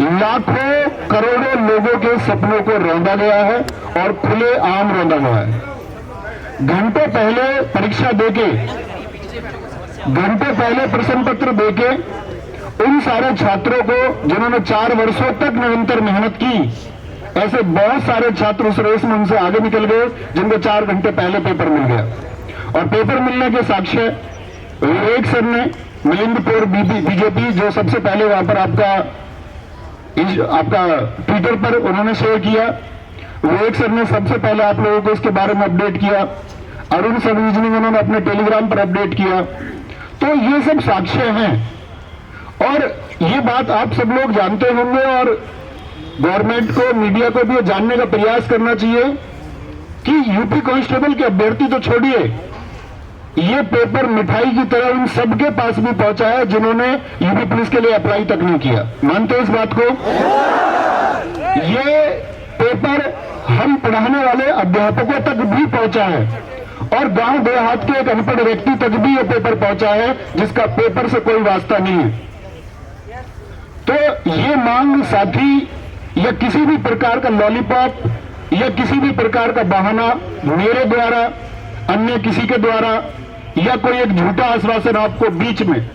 लाखों करोड़ों लोगों के सपनों को रौंदा गया है और खुले आम रौंदा हुआ है। घंटों पहले परीक्षा देके, घंटों पहले प्रश्न पत्र देके उन सारे छात्रों को जिन्होंने 4 वर्षों तक निरंतर मेहनत की, ऐसे बहुत सारे छात्र उस रेस में उनसे आगे निकल गए जिनको 4 घंटे पहले पेपर मिल गया। और पेपर मिलने के साक्ष्य विवेक सर ने मिलिंदपुर बीजेपी, जो सबसे पहले वहां पर आपका ट्विटर पर उन्होंने शेयर किया, विवेक सर ने सबसे पहले आप लोगों को इसके बारे में अपडेट किया। अरुण सर्विजनिंग उन्होंने अपने टेलीग्राम पर अपडेट किया। तो ये सब साक्ष्य हैं और ये बात आप सब लोग जानते होंगे और गवर्नमेंट को, मीडिया को भी जानने का प्रयास करना चाहिए कि यूपी कांस्टेबल के अभ्यर्थी तो छोड़िए, ये पेपर मिठाई की तरह उन सबके पास भी पहुंचा है जिन्होंने यूपी पुलिस के लिए अप्लाई तक नहीं किया। मानते हैं इस बात को? ये पेपर हम पढ़ाने वाले अध्यापकों तक भी पहुंचा है और गांव देहात के एक अनपढ़ व्यक्ति तक भी ये पेपर पहुंचा है जिसका पेपर से कोई वास्ता नहीं है। तो ये मांग साथी या किसी भी प्रकार का लॉलीपॉप या किसी भी प्रकार का बहाना मेरे द्वारा, अन्य किसी के द्वारा या कोई एक झूठा आश्वासन आपको बीच में,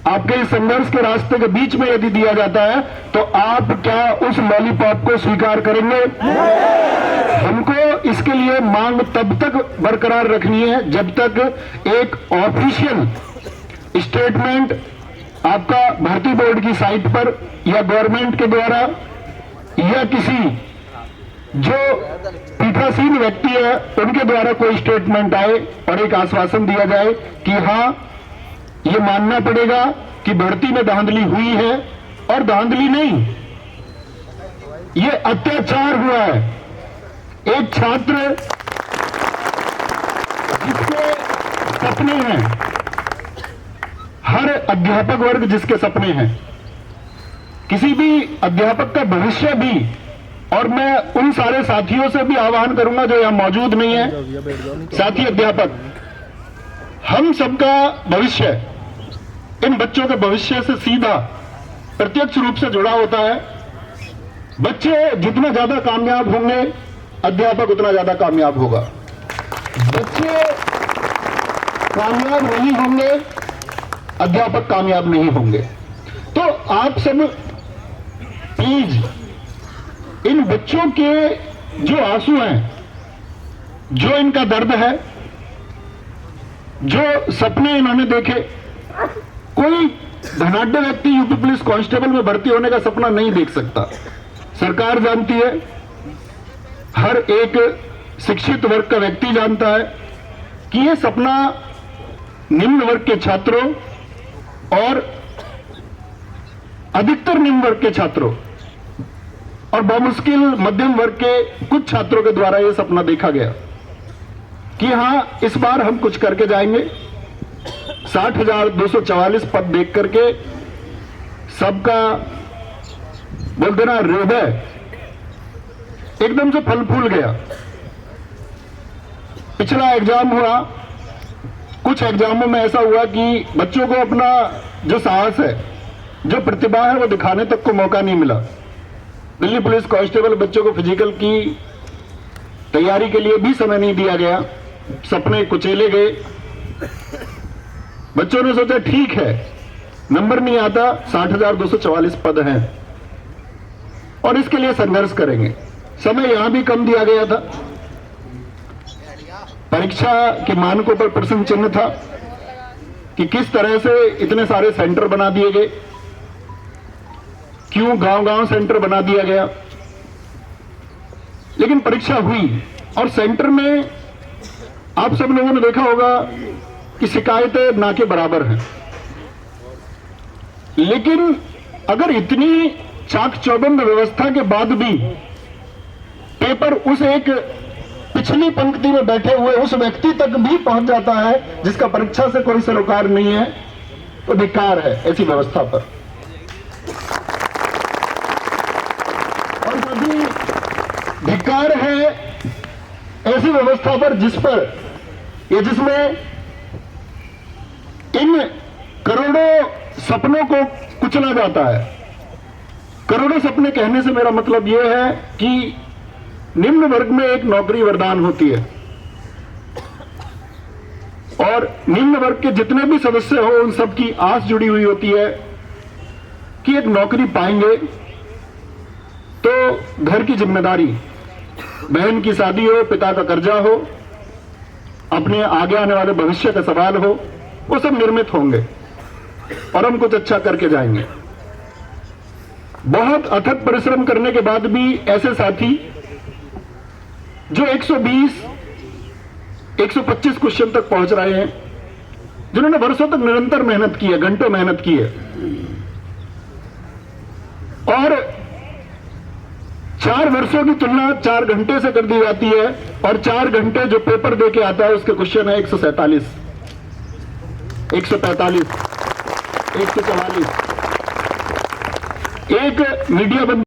आपके इस संघर्ष के रास्ते के बीच में यदि दिया जाता है तो आप क्या उस लॉलीपॉप को स्वीकार करेंगे? हमको इसके लिए मांग तब तक बरकरार रखनी है जब तक एक ऑफिशियल स्टेटमेंट आपका भर्ती बोर्ड की साइट पर या गवर्नमेंट के द्वारा या किसी जो पीठासीन व्यक्ति है उनके द्वारा कोई स्टेटमेंट आए और एक आश्वासन दिया जाए कि हां, ये मानना पड़ेगा कि भर्ती में धांधली हुई है और धांधली नहीं, ये अत्याचार हुआ है। एक छात्र जिसके सपने हैं, हर अध्यापक वर्ग जिसके सपने हैं, किसी भी अध्यापक का भविष्य भी, और मैं उन सारे साथियों से भी आह्वान करूंगा जो यहां मौजूद नहीं है, साथी अध्यापक, हम सबका भविष्य इन बच्चों के भविष्य से सीधा प्रत्यक्ष रूप से जुड़ा होता है। बच्चे जितना ज्यादा कामयाब होंगे, अध्यापक उतना ज्यादा कामयाब होगा। बच्चे कामयाब नहीं होंगे, अध्यापक कामयाब नहीं होंगे। तो आप सब प्लीज इन बच्चों के जो आंसू हैं, जो इनका दर्द है, जो सपने इन्होंने देखे, कोई धनाढ्य व्यक्ति यूपी पुलिस कांस्टेबल में भर्ती होने का सपना नहीं देख सकता। सरकार जानती है, हर एक शिक्षित वर्ग का व्यक्ति जानता है कि यह सपना निम्न वर्ग के छात्रों और अधिकतर निम्न वर्ग के छात्रों और बामुश्किल मध्यम वर्ग के कुछ छात्रों के द्वारा यह सपना देखा गया कि हां, इस बार हम कुछ करके जाएंगे। 60,244 पद देख करके सबका बोल देना हृदय एकदम से फल फूल गया। पिछला एग्जाम हुआ, कुछ एग्जामों में ऐसा हुआ कि बच्चों को अपना जो साहस है, जो प्रतिभा है, वो दिखाने तक को मौका नहीं मिला। दिल्ली पुलिस कांस्टेबल बच्चों को फिजिकल की तैयारी के लिए भी समय नहीं दिया गया, सपने कुचेले गए। बच्चों ने सोचा ठीक है, नंबर नहीं आता, 60,244 पद हैं और इसके लिए संघर्ष करेंगे। समय यहां भी कम दिया गया था, परीक्षा के मानकों पर प्रश्न चिन्ह था कि किस तरह से इतने सारे सेंटर बना दिए गए, क्यों गांव-गांव सेंटर बना दिया गया। लेकिन परीक्षा हुई और सेंटर में आप सब लोगों ने देखा होगा कि शिकायतें ना के बराबर हैं। लेकिन अगर इतनी चाक चौबंद व्यवस्था के बाद भी पेपर उस एक पिछली पंक्ति में बैठे हुए उस व्यक्ति तक भी पहुंच जाता है जिसका परीक्षा से कोई सरोकार नहीं है, तो धिक्कार है ऐसी व्यवस्था पर। और सभी धिक्कार है ऐसी व्यवस्था पर जिसमें इन करोड़ों सपनों को कुचला जाता है। करोड़ों सपने कहने से मेरा मतलब यह है कि निम्न वर्ग में एक नौकरी वरदान होती है और निम्न वर्ग के जितने भी सदस्य हो उन सबकी आस जुड़ी हुई होती है कि एक नौकरी पाएंगे तो घर की जिम्मेदारी, बहन की शादी हो, पिता का कर्जा हो, अपने आगे आने वाले भविष्य का सवाल हो, वो सब निर्मित होंगे और हम कुछ अच्छा करके जाएंगे। बहुत अथक परिश्रम करने के बाद भी ऐसे साथी जो 120, 125 क्वेश्चन तक पहुंच रहे हैं, जिन्होंने वर्षों तक निरंतर मेहनत की है, घंटों मेहनत की है और 4 वर्षों की तुलना 4 घंटे से कर दी जाती है और 4 घंटे जो पेपर देके आता है उसके क्वेश्चन है 147, 145, 144। एक मीडिया बंद